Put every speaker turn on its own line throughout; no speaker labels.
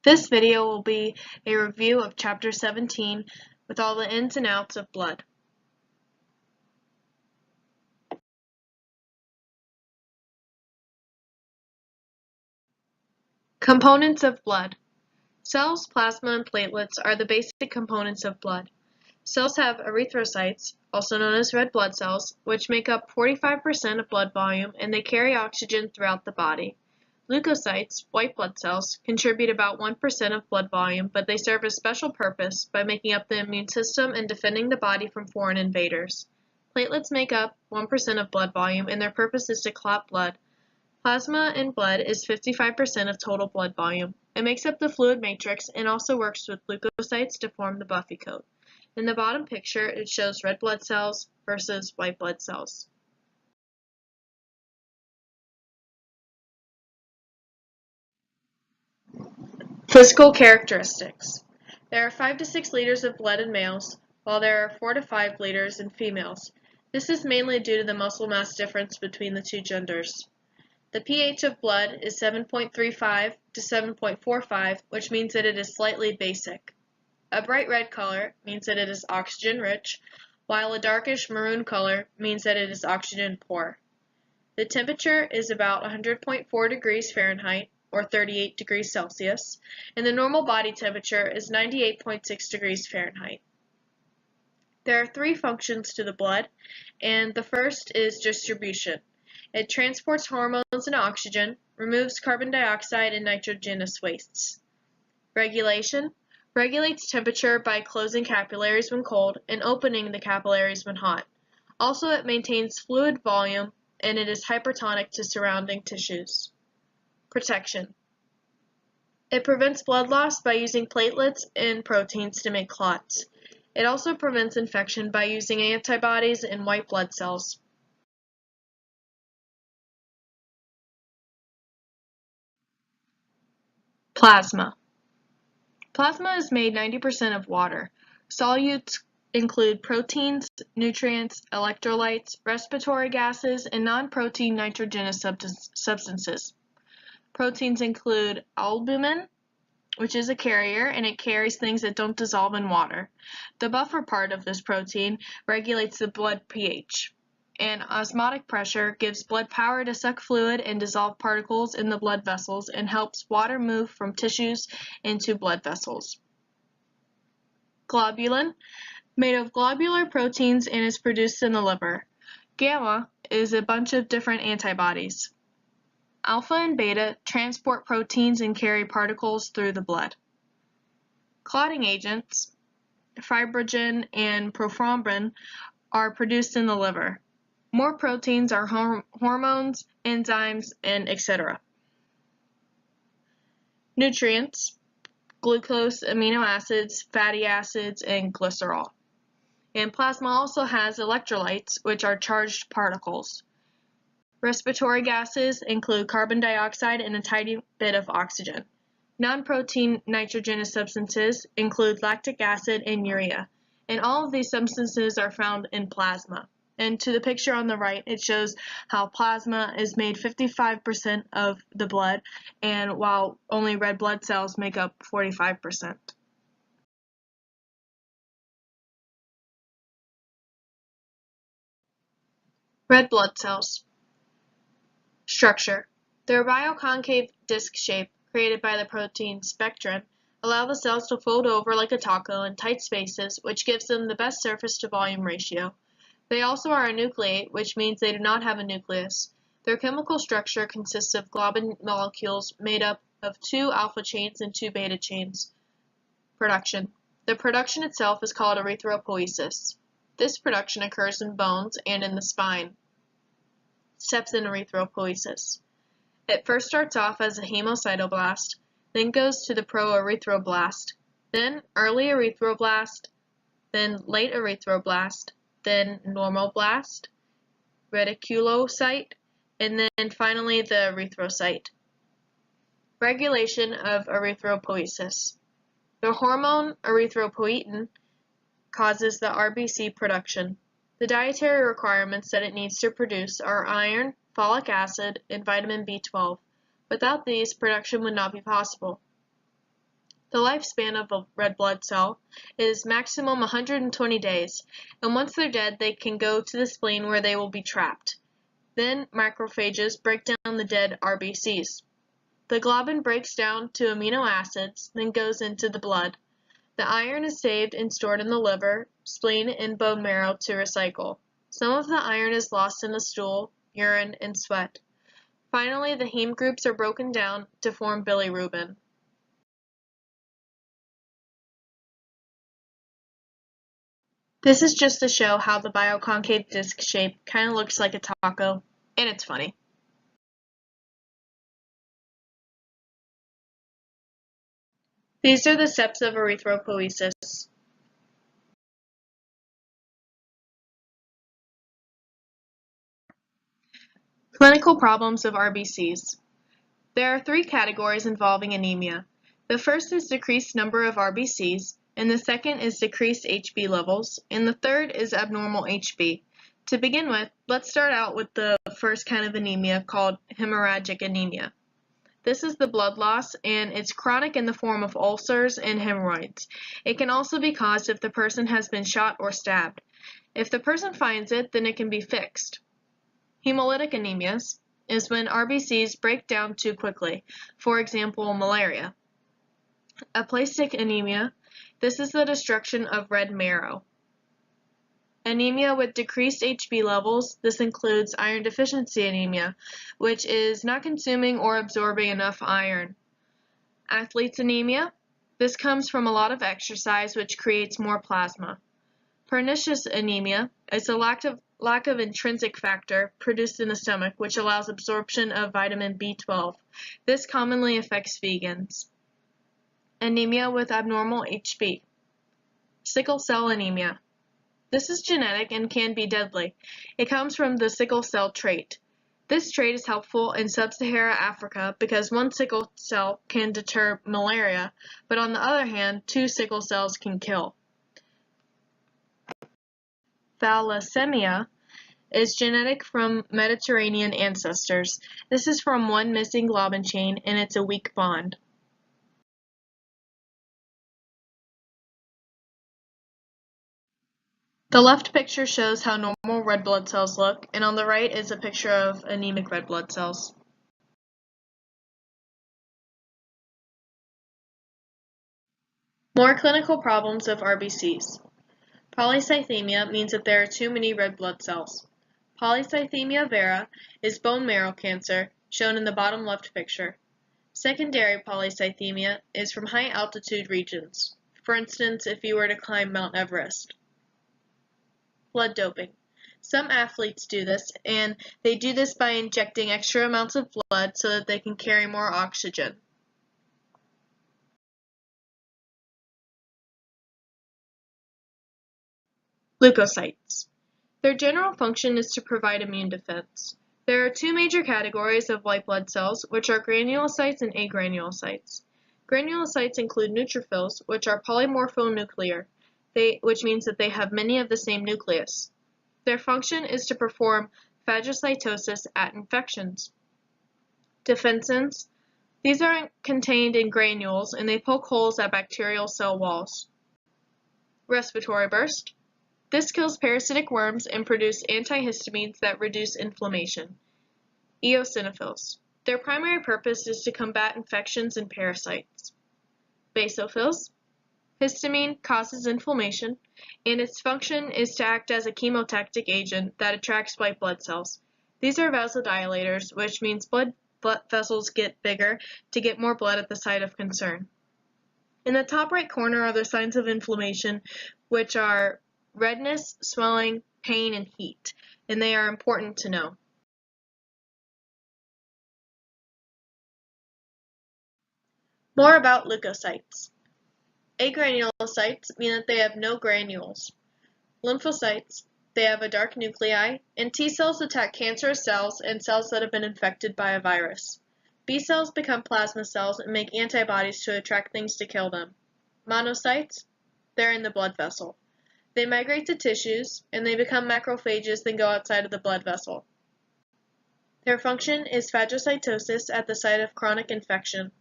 This video will be a review of Chapter 17 with all the ins and outs of blood. Components of blood. Cells, plasma, and platelets are the basic components of blood. Cells have erythrocytes, also known as red blood cells, which make up 45% of blood volume and they carry oxygen throughout the body. Leukocytes, white blood cells, contribute about 1% of blood volume, but they serve a special purpose by making up the immune system and defending the body from foreign invaders. Platelets make up 1% of blood volume and their purpose is to clot blood. Plasma in blood is 55% of total blood volume. It makes up the fluid matrix and also works with leukocytes to form the buffy coat. In the bottom picture, it shows red blood cells versus white blood cells. Physical characteristics. There are 5 to 6 liters of blood in males, while there are 4 to 5 liters in females. This is mainly due to the muscle mass difference between the two genders. The pH of blood is 7.35 to 7.45, which means that it is slightly basic. A bright red color means that it is oxygen-rich, while a darkish maroon color means that it is oxygen-poor. The temperature is about 100.4 degrees Fahrenheit, or 38 degrees Celsius, and the normal body temperature is 98.6 degrees Fahrenheit. There are 3 functions to the blood, and the first is distribution. It transports hormones and oxygen, removes carbon dioxide and nitrogenous wastes. Regulation regulates temperature by closing capillaries when cold and opening the capillaries when hot. Also, it maintains fluid volume and it is hypertonic to surrounding tissues. Protection. It prevents blood loss by using platelets and proteins to make clots. It also prevents infection by using antibodies and white blood cells. Plasma. Plasma is made 90% of water. Solutes include proteins, nutrients, electrolytes, respiratory gases, and non-protein nitrogenous substances. Proteins include albumin, which is a carrier, and it carries things that don't dissolve in water. The buffer part of this protein regulates the blood pH. And osmotic pressure gives blood power to suck fluid and dissolve particles in the blood vessels and helps water move from tissues into blood vessels. Globulin, made of globular proteins and is produced in the liver. Gamma is a bunch of different antibodies. Alpha and beta transport proteins and carry particles through the blood. Clotting agents, fibrogen and prothrombin, are produced in the liver. More proteins are hormones, enzymes, and etc. Nutrients, glucose, amino acids, fatty acids, and glycerol. And plasma also has electrolytes, which are charged particles. Respiratory gases include carbon dioxide and a tiny bit of oxygen. Non-protein nitrogenous substances include lactic acid and urea, and all of these substances are found in plasma. And to the picture on the right, it shows how plasma is made 55% of the blood, and while only red blood cells make up 45%. Red blood cells. Structure. Their bioconcave disc shape, created by the protein spectrin, allow the cells to fold over like a taco in tight spaces, which gives them the best surface to volume ratio. They also are a nucleate, which means they do not have a nucleus. Their chemical structure consists of globin molecules made up of 2 alpha chains and 2 beta chains. Production. The production itself is called erythropoiesis. This production occurs in bones and in the spine. Steps in erythropoiesis. It first starts off as a hemocytoblast, then goes to the proerythroblast, then early erythroblast, then late erythroblast, then normoblast, reticulocyte, and then finally the erythrocyte. Regulation of erythropoiesis. The hormone erythropoietin causes the RBC production. The dietary requirements that it needs to produce are iron, folic acid, and vitamin B12. Without these, production would not be possible. The lifespan of a red blood cell is maximum 120 days, and once they're dead, they can go to the spleen where they will be trapped. Then macrophages break down the dead RBCs. The globin breaks down to amino acids, then goes into the blood. The iron is saved and stored in the liver, spleen, and bone marrow to recycle. Some of the iron is lost in the stool, urine, and sweat. Finally, the heme groups are broken down to form bilirubin. This is just to show how the bioconcave disc shape kind of looks like a taco, and it's funny. These are the steps of erythropoiesis. Clinical problems of RBCs. There are three categories involving anemia. The first is decreased number of RBCs, and the second is decreased HB levels, and the third is abnormal HB. To begin with, let's start out with the first kind of anemia called hemorrhagic anemia. This is the blood loss, and it's chronic in the form of ulcers and hemorrhoids. It can also be caused if the person has been shot or stabbed. If the person finds it, then it can be fixed. Hemolytic anemias is when RBCs break down too quickly, for example, malaria. Aplastic anemia, this is the destruction of red marrow. Anemia with decreased HB levels, this includes iron deficiency anemia, which is not consuming or absorbing enough iron. Athlete's anemia, this comes from a lot of exercise, which creates more plasma. Pernicious anemia is a lack of intrinsic factor produced in the stomach, which allows absorption of vitamin B12. This commonly affects vegans. Anemia with abnormal HB. Sickle cell anemia. This is genetic and can be deadly. It comes from the sickle cell trait. This trait is helpful in sub-Saharan Africa because one sickle cell can deter malaria, but on the other hand, two sickle cells can kill. Thalassemia is genetic from Mediterranean ancestors. This is from one missing globin chain, and it's a weak bond. The left picture shows how normal red blood cells look, and on the right is a picture of anemic red blood cells. More clinical problems of RBCs. Polycythemia means that there are too many red blood cells. Polycythemia vera is bone marrow cancer, shown in the bottom left picture. Secondary polycythemia is from high altitude regions, for instance, if you were to climb Mount Everest. Blood doping. Some athletes do this, and they do this by injecting extra amounts of blood so that they can carry more oxygen. Leukocytes. Their general function is to provide immune defense. There are two major categories of white blood cells, which are granulocytes and agranulocytes. Granulocytes include neutrophils, which are polymorphonuclear, which means that they have many of the same nucleus. Their function is to perform phagocytosis at infections. Defensins. These are contained in granules, and they poke holes at bacterial cell walls. Respiratory burst. This kills parasitic worms and produces antihistamines that reduce inflammation. Eosinophils. Their primary purpose is to combat infections and parasites. Basophils. Histamine causes inflammation, and its function is to act as a chemotactic agent that attracts white blood cells. These are vasodilators, which means blood vessels get bigger to get more blood at the site of concern. In the top right corner are the signs of inflammation, which are redness, swelling, pain, and heat, and they are important to know. More about leukocytes. Agranulocytes mean that they have no granules. Lymphocytes, they have a dark nuclei, and T cells attack cancerous cells and cells that have been infected by a virus. B cells become plasma cells and make antibodies to attract things to kill them. Monocytes, they're in the blood vessel. They migrate to tissues, and they become macrophages, then go outside of the blood vessel. Their function is phagocytosis at the site of chronic infection.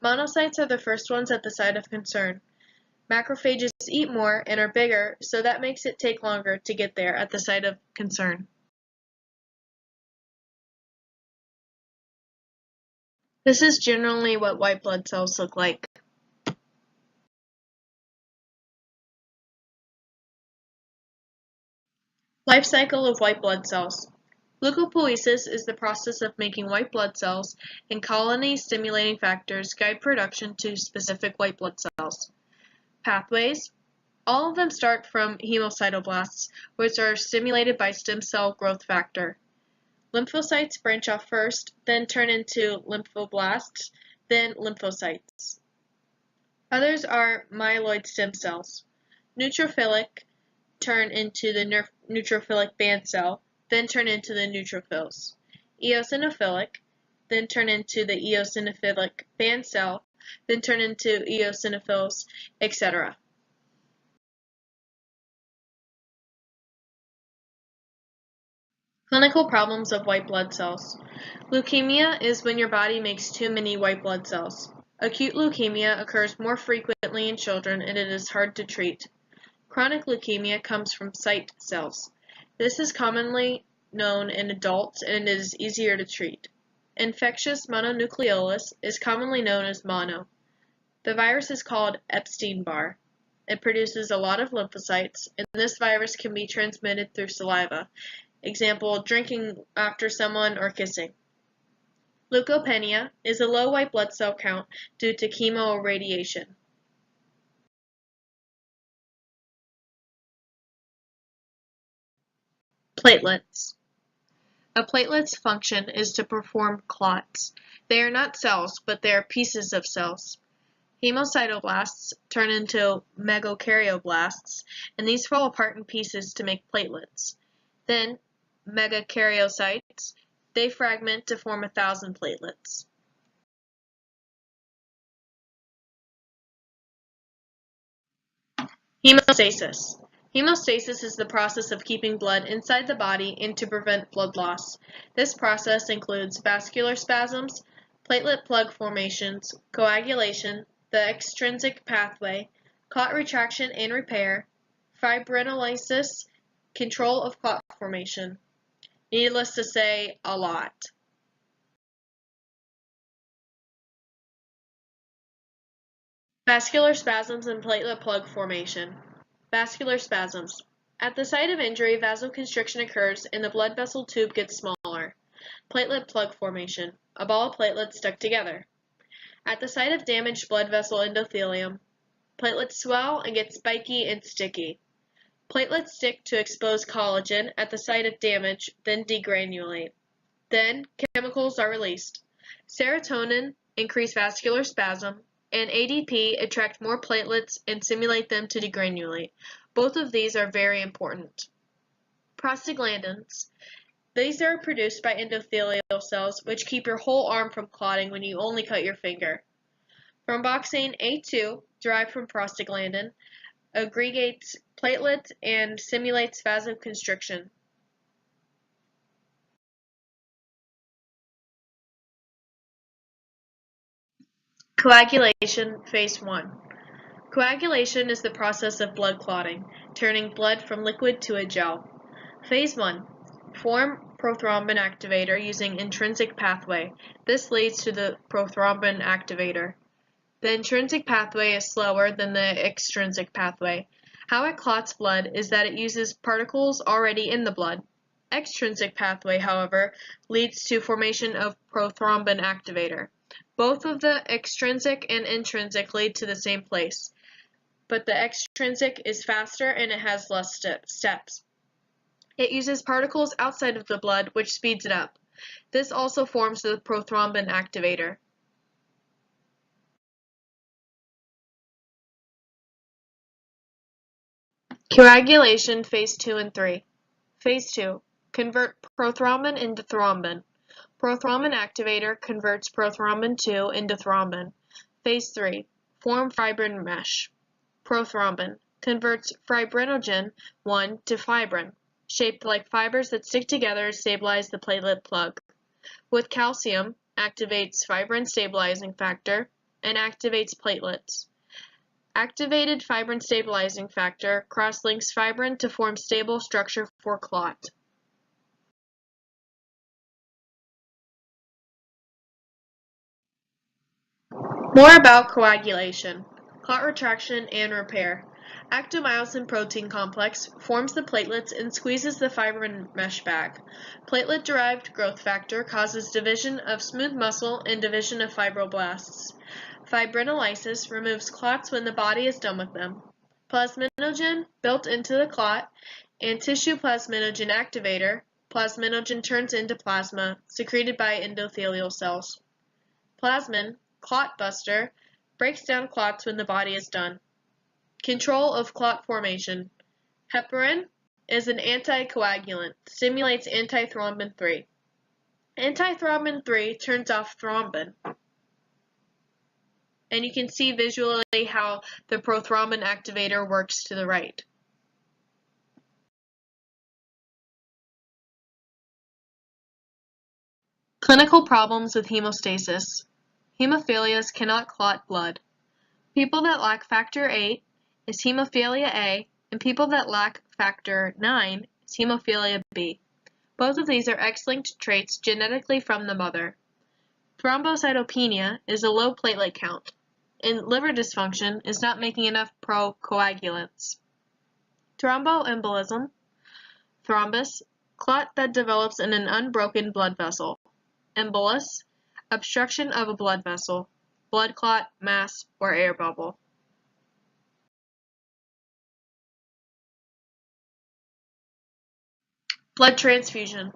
Monocytes are the first ones at the site of concern. Macrophages eat more and are bigger, so that makes it take longer to get there at the site of concern. This is generally what white blood cells look like. Life cycle of white blood cells. Leukapheresis is the process of making white blood cells, and colony-stimulating factors guide production to specific white blood cells. Pathways. All of them start from hemocytoblasts, which are stimulated by stem cell growth factor. Lymphocytes branch off first, then turn into lymphoblasts, then lymphocytes. Others are myeloid stem cells. Neutrophilic turn into the neutrophilic band cell, then turn into the neutrophils. Eosinophilic then turn into the eosinophilic band cell, then turn into eosinophils, etc. Clinical problems of white blood cells. Leukemia is when your body makes too many white blood cells. Acute leukemia occurs more frequently in children and it is hard to treat. Chronic leukemia comes from site cells. This is commonly known in adults and it is easier to treat. Infectious mononucleosis is commonly known as mono. The virus is called Epstein-Barr. It produces a lot of lymphocytes, and this virus can be transmitted through saliva. Example, drinking after someone or kissing. Leukopenia is a low white blood cell count due to chemoradiation. Platelets. A platelet's function is to perform clots. They are not cells, but they are pieces of cells. Hemocytoblasts turn into megakaryocytes, and these fall apart in pieces to make platelets. Then, megakaryocytes, they fragment to form 1,000 platelets. Hemostasis. Hemostasis is the process of keeping blood inside the body and to prevent blood loss. This process includes vascular spasms, platelet plug formations, coagulation, the extrinsic pathway, clot retraction and repair, fibrinolysis, control of clot formation. Needless to say, a lot. Vascular spasms and platelet plug formation. Vascular spasms. At the site of injury, vasoconstriction occurs and the blood vessel tube gets smaller. Platelet plug formation. A ball of platelets stuck together. At the site of damaged blood vessel endothelium, platelets swell and get spiky and sticky. Platelets stick to exposed collagen at the site of damage, then degranulate. Then, chemicals are released. Serotonin increase vascular spasm, and ADP attract more platelets and stimulate them to degranulate. Both of these are very important. Prostaglandins. These are produced by endothelial cells, which keep your whole arm from clotting when you only cut your finger. Thromboxane A2, derived from prostaglandin, aggregates platelets and simulates vasoconstriction. Coagulation, Phase 1. Coagulation is the process of blood clotting, turning blood from liquid to a gel. Phase 1. Form prothrombin activator using intrinsic pathway. This leads to the prothrombin activator. The intrinsic pathway is slower than the extrinsic pathway. How it clots blood is that it uses particles already in the blood. Extrinsic pathway, however, leads to formation of prothrombin activator. Both of the extrinsic and intrinsic lead to the same place, but the extrinsic is faster and it has less steps. It uses particles outside of the blood, which speeds it up. This also forms the prothrombin activator. Coagulation, Phase 2 and 3. Phase 2. Convert prothrombin into thrombin. Prothrombin activator converts prothrombin 2 into thrombin. Phase 3. Form fibrin mesh. Prothrombin converts fibrinogen 1 to fibrin, shaped like fibers that stick together to stabilize the platelet plug. With calcium, activates fibrin stabilizing factor, and activates platelets. Activated fibrin stabilizing factor cross-links fibrin to form stable structure for clot. More about coagulation, clot retraction, and repair. Actomyosin protein complex forms the platelets and squeezes the fibrin mesh back. Platelet-derived growth factor causes division of smooth muscle and division of fibroblasts. Fibrinolysis removes clots when the body is done with them. Plasminogen built into the clot and tissue plasminogen activator. Plasminogen turns into plasma secreted by endothelial cells. Plasmin, clot buster, breaks down clots when the body is done. Control of clot formation. Heparin is an anticoagulant, stimulates antithrombin 3. Antithrombin 3 turns off thrombin. And you can see visually how the prothrombin activator works to the right. Clinical problems with hemostasis. Hemophilias cannot clot blood. People that lack factor VIII is hemophilia A, and people that lack factor IX is hemophilia B. Both of these are X-linked traits genetically from the mother. Thrombocytopenia is a low platelet count, and liver dysfunction is not making enough procoagulants. Thromboembolism, thrombus, clot that develops in an unbroken blood vessel. Embolus, obstruction of a blood vessel, blood clot, mass, or air bubble. Blood transfusion.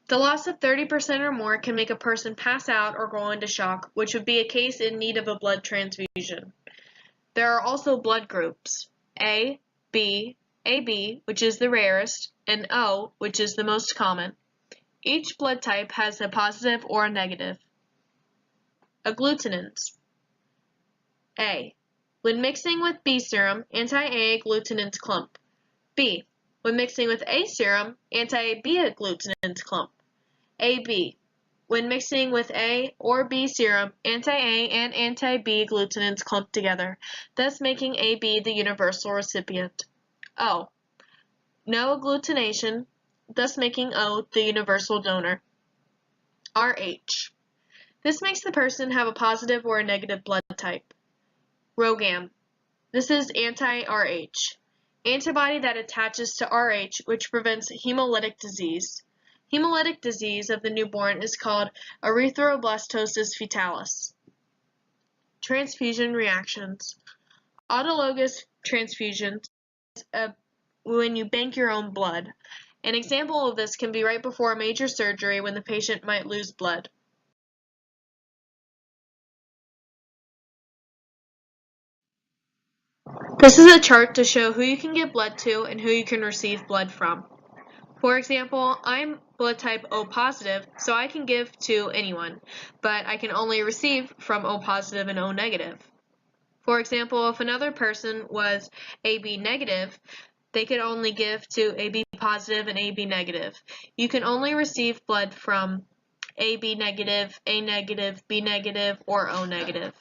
The loss of 30% or more can make a person pass out or go into shock, which would be a case in need of a blood transfusion. There are also blood groups, A, B, AB, which is the rarest, and O, which is the most common. Each blood type has a positive or a negative. Agglutinins. A. When mixing with B serum, anti-A agglutinins clump. B. When mixing with A serum, anti-B agglutinins clump. AB. When mixing with A or B serum, anti-A and anti-B agglutinins clump together, thus making AB the universal recipient. O. No agglutination, thus making O the universal donor. RH. This makes the person have a positive or a negative blood type. RhoGAM. This is anti-RH. Antibody that attaches to RH, which prevents hemolytic disease. Hemolytic disease of the newborn is called erythroblastosis fetalis. Transfusion reactions. Autologous transfusions when you bank your own blood. An example of this can be right before a major surgery when the patient might lose blood. This is a chart to show who you can give blood to and who you can receive blood from. For example, I'm blood type O positive, so I can give to anyone, but I can only receive from O positive and O negative. For example, if another person was AB negative, they could only give to AB positive and AB negative. You can only receive blood from AB negative, A negative, B negative, or O negative.